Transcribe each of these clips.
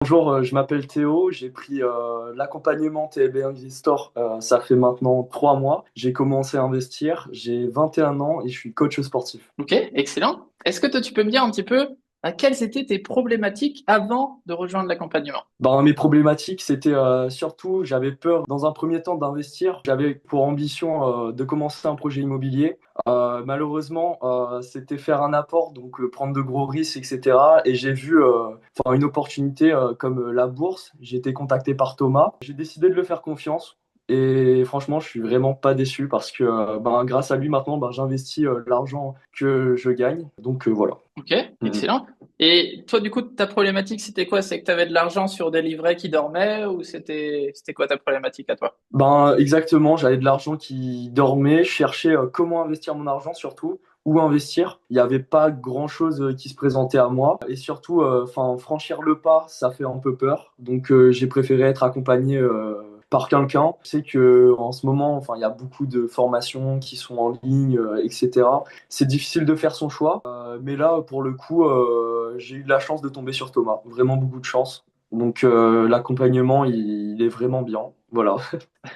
Bonjour, je m'appelle Théo, j'ai pris l'accompagnement TLB Investor, ça fait maintenant 3 mois. J'ai commencé à investir, j'ai 21 ans et je suis coach sportif. Ok, excellent. Est-ce que toi, tu peux me dire un petit peu quelles étaient tes problématiques avant de rejoindre l'accompagnement? Ben, mes problématiques, c'était surtout, j'avais peur dans un premier temps d'investir. J'avais pour ambition de commencer un projet immobilier. Malheureusement, c'était faire un apport, donc prendre de gros risques, etc. Et j'ai vu une opportunité comme la bourse. J'ai été contacté par Thomas. J'ai décidé de le faire confiance. Et franchement, je suis vraiment pas déçu parce que grâce à lui, maintenant, j'investis l'argent que je gagne. Donc voilà. Ok, Mm. excellent. Et toi, du coup, ta problématique, c'était quoi? C'est que tu avais de l'argent sur des livrets qui dormaient ou c'était quoi ta problématique à toi? Ben, exactement, j'avais de l'argent qui dormait, je cherchais comment investir mon argent surtout, où investir. Il n'y avait pas grand-chose qui se présentait à moi. Et surtout, franchir le pas, ça fait un peu peur. Donc, j'ai préféré être accompagné par quelqu'un. Je sais que en ce moment, il y a beaucoup de formations qui sont en ligne, etc. C'est difficile de faire son choix. Mais là, pour le coup, j'ai eu de la chance de tomber sur Thomas. Vraiment beaucoup de chance. Donc, l'accompagnement, il est vraiment bien. Voilà.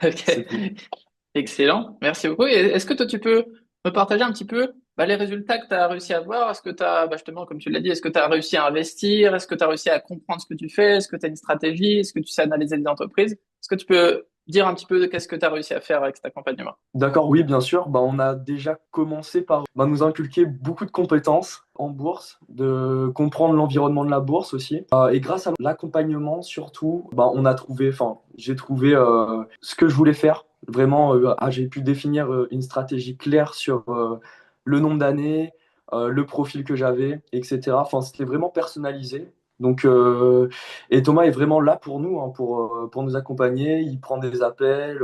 C'est tout. Ok, excellent. Merci beaucoup. Et est-ce que toi, tu peux me partager un petit peu les résultats que tu as réussi à avoir? Est-ce que tu as, justement, comme tu l'as dit, est-ce que tu as réussi à investir? Est-ce que tu as réussi à comprendre ce que tu fais? Est-ce que tu as une stratégie? Est-ce que tu sais analyser des entreprises? Est-ce que tu peux dire un petit peu de qu'est-ce que tu as réussi à faire avec cet accompagnement? D'accord, oui, bien sûr. On a déjà commencé par nous inculquer beaucoup de compétences en bourse, de comprendre l'environnement de la bourse aussi. Et grâce à l'accompagnement, surtout, j'ai trouvé ce que je voulais faire. Vraiment, j'ai pu définir une stratégie claire sur le nombre d'années, le profil que j'avais, etc. Enfin, c'était vraiment personnalisé. Donc, et Thomas est vraiment là pour nous, hein, pour nous accompagner. Il prend des appels.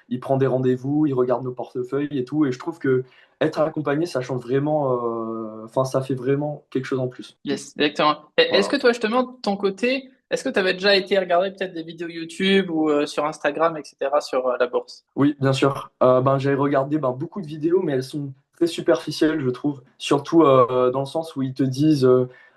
Il prend des rendez-vous, il regarde nos portefeuilles et tout. Et je trouve que être accompagné, ça change vraiment. Ça fait vraiment quelque chose en plus. Yes, exactement. Est-ce Voilà. que toi, justement, de ton côté, est-ce que tu avais déjà été regarder peut-être des vidéos YouTube ou sur Instagram, etc., sur la bourse? Oui, bien sûr. J'ai regardé beaucoup de vidéos, mais elles sont très superficielles, je trouve. Surtout dans le sens où ils te disent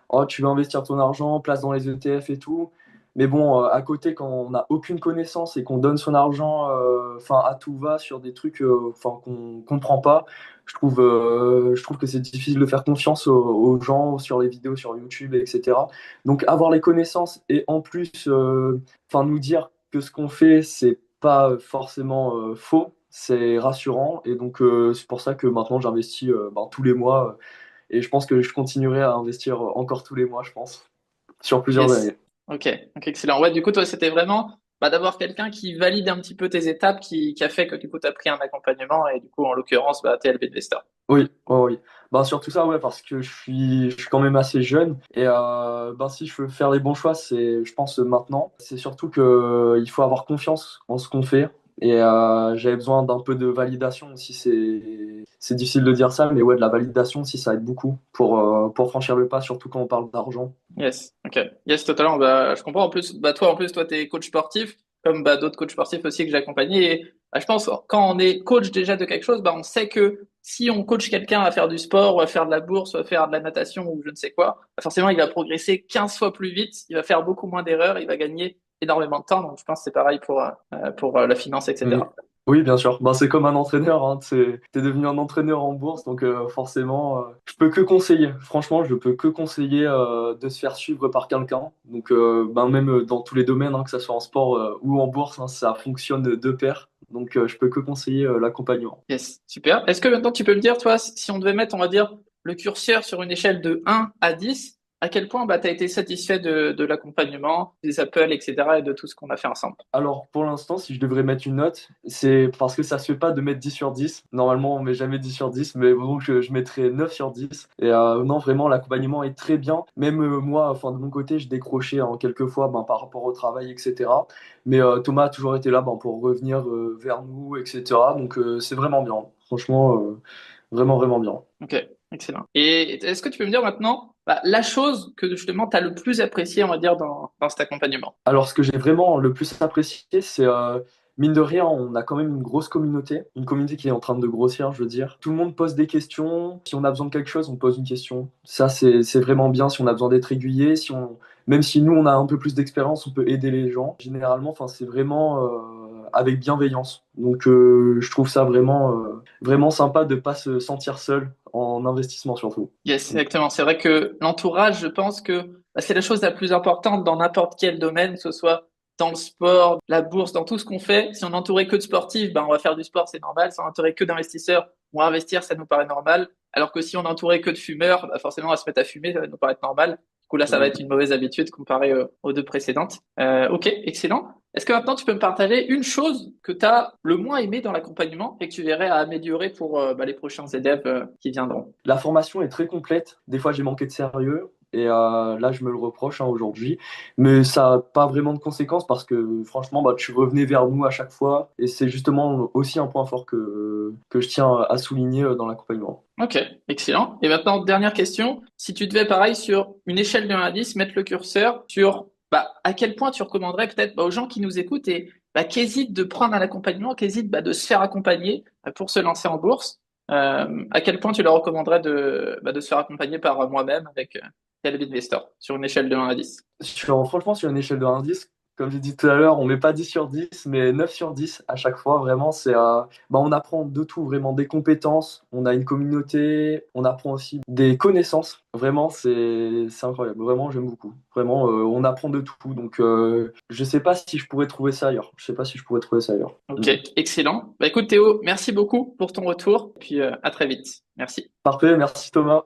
oh, tu veux investir ton argent, place dans les ETF et tout. Mais bon, à côté, quand on n'a aucune connaissance et qu'on donne son argent à tout va sur des trucs qu'on ne comprend pas, je trouve que c'est difficile de faire confiance aux gens sur les vidéos sur YouTube, etc. Donc, avoir les connaissances et en plus nous dire que ce qu'on fait, c'est pas forcément faux, c'est rassurant. Et donc, c'est pour ça que maintenant, j'investis tous les mois. Et je pense que je continuerai à investir encore tous les mois, je pense, sur plusieurs Yes. années. Ok, ok, excellent. Ouais, du coup, toi, c'était vraiment d'avoir quelqu'un qui valide un petit peu tes étapes, qui a fait que du coup, tu as pris un accompagnement et du coup, en l'occurrence, TLB Investor. Oui, oui, oui. Surtout ça, ouais, parce que je suis quand même assez jeune. Et si je veux faire les bons choix, c'est, je pense, maintenant. C'est surtout que il faut avoir confiance en ce qu'on fait. Et j'avais besoin d'un peu de validation aussi. C'est difficile de dire ça, mais ouais, de la validation aussi, ça aide beaucoup pour franchir le pas, surtout quand on parle d'argent. Yes, ok. Yes, totalement. Je comprends. En plus, toi, t'es coach sportif, comme d'autres coachs sportifs aussi que j'ai accompagnés. Et je pense, quand on est coach déjà de quelque chose, on sait que si on coach quelqu'un à faire du sport, ou à faire de la bourse, ou à faire de la natation, ou je ne sais quoi, forcément, il va progresser 15 fois plus vite, il va faire beaucoup moins d'erreurs, il va gagner énormément de temps. Donc, je pense que c'est pareil pour la finance, Mm. etc. Oui, bien sûr. C'est comme un entraîneur, hein. T'es devenu un entraîneur en bourse, donc forcément, je peux que conseiller. Franchement, je peux que conseiller de se faire suivre par quelqu'un. Donc, même dans tous les domaines, hein, que ce soit en sport ou en bourse, hein, ça fonctionne de pair. Donc, je peux que conseiller l'accompagnement. Yes, super. Est-ce que maintenant tu peux me dire, toi, si on devait mettre, on va dire, le curseur sur une échelle de 1 à 10, à quel point tu as été satisfait de l'accompagnement, des appels, etc., et de tout ce qu'on a fait ensemble? Alors, pour l'instant, si je devrais mettre une note, c'est parce que ça se fait pas de mettre 10 sur 10. Normalement, on met jamais 10 sur 10, mais bon, je mettrais 9 sur 10. Et non, vraiment, l'accompagnement est très bien. Même moi, de mon côté, je décrochais en quelques fois par rapport au travail, etc. Mais Thomas a toujours été là pour revenir vers nous, etc. Donc, c'est vraiment bien. Franchement, vraiment, vraiment bien. Ok, excellent. Et est-ce que tu peux me dire maintenant, la chose que justement tu as le plus apprécié, on va dire, dans cet accompagnement? Alors, ce que j'ai vraiment le plus apprécié, c'est mine de rien, on a quand même une communauté qui est en train de grossir, je veux dire. Tout le monde pose des questions. Si on a besoin de quelque chose, on pose une question. Ça, c'est vraiment bien si on a besoin d'être aiguillé, si on même si nous, on a un peu plus d'expérience, on peut aider les gens. Généralement, enfin, c'est vraiment avec bienveillance. Donc, je trouve ça vraiment sympa de pas se sentir seul en investissement surtout. Yes, exactement. C'est vrai que l'entourage, je pense que c'est la chose la plus importante dans n'importe quel domaine, que ce soit dans le sport, la bourse, dans tout ce qu'on fait. Si on n'entourait que de sportifs, on va faire du sport, c'est normal. Si on n'entourait que d'investisseurs, on va investir, ça nous paraît normal. Alors que si on n'entourait que de fumeurs, forcément, on va se mettre à fumer, ça va nous paraître normal. Du coup, là, ça va être une mauvaise habitude comparée aux deux précédentes. Ok, excellent. Est-ce que maintenant, tu peux me partager une chose que tu as le moins aimé dans l'accompagnement et que tu verrais à améliorer pour les prochains élèves qui viendront? La formation est très complète. Des fois, j'ai manqué de sérieux. Et là, je me le reproche aujourd'hui. Mais ça n'a pas vraiment de conséquences parce que franchement, tu revenais vers nous à chaque fois. Et c'est justement aussi un point fort que je tiens à souligner dans l'accompagnement. Ok, excellent. Et maintenant, dernière question. Si tu devais, pareil, sur une échelle de 1 à 10, mettre le curseur sur à quel point tu recommanderais peut-être aux gens qui nous écoutent et qui hésitent de prendre un accompagnement, qui hésitent de se faire accompagner pour se lancer en bourse, à quel point tu leur recommanderais de se faire accompagner par moi-même avec Caleb Investor sur une échelle de 1 à 10? Franchement, sur une échelle de 1 à 10, comme j'ai dit tout à l'heure, on met pas 10 sur 10, mais 9 sur 10 à chaque fois. Vraiment, on apprend de tout, vraiment des compétences, on a une communauté, on apprend aussi des connaissances. Vraiment, c'est incroyable. Vraiment, j'aime beaucoup. Vraiment, on apprend de tout. Donc, je sais pas si je pourrais trouver ça ailleurs. Je sais pas si je pourrais trouver ça ailleurs. Ok, excellent. Écoute Théo, merci beaucoup pour ton retour, puis à très vite. Merci. Parfait, merci Thomas.